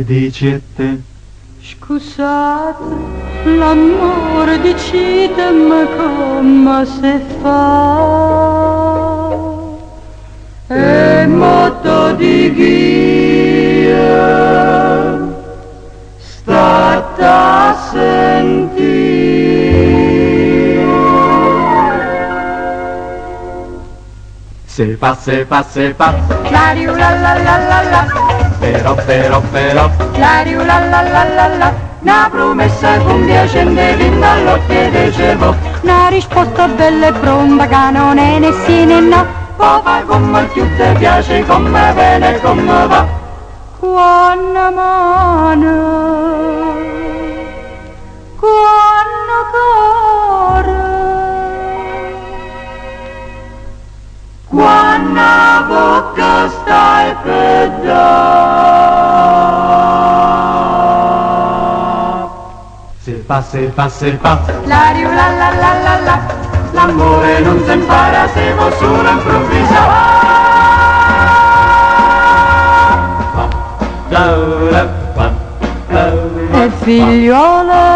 dici a te? Scusate, l'amore decidemi come si fa. E molto di ghia, state a sentire. Se fa, La riu la la la la la, però, la riu la la la la la. Una promessa compiacente vinta all'occhio dicevo, una risposta bella e pronta che non è né sì né no. Poi fai come più ti piace, come bene e come va. Quando mano, quando cuore, quando bocca stai per dare. se fa, La riu la la la la la, l'amore non si impara se vuoi solo improvvisare. E figliuole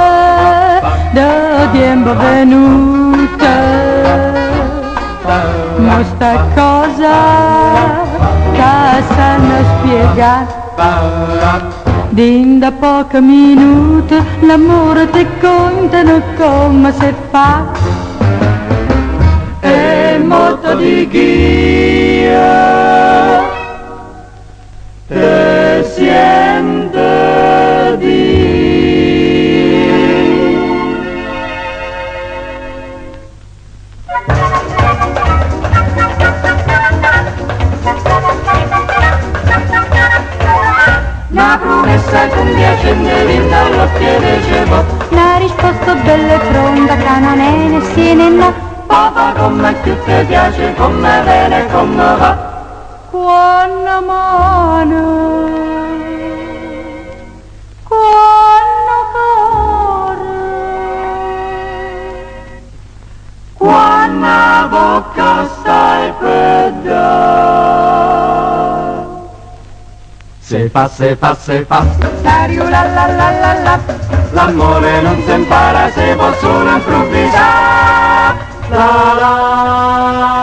da tempo venute, ma sta cosa che sanno spiegare. Din da pochi minuti l'amore ti contano come si fa. E molto di ghia te siente di. Una promessa compiacente vinta all'occhio dicevo, una risposta bella e pronta che non è né sì né no. Papa come più ti piace, come bene e come va. Quando mano, quando cuore, quando bocca stai per dare. se fa, La riu la la la la la, l'amore non si impara se vuoi solo improvvisare. la la.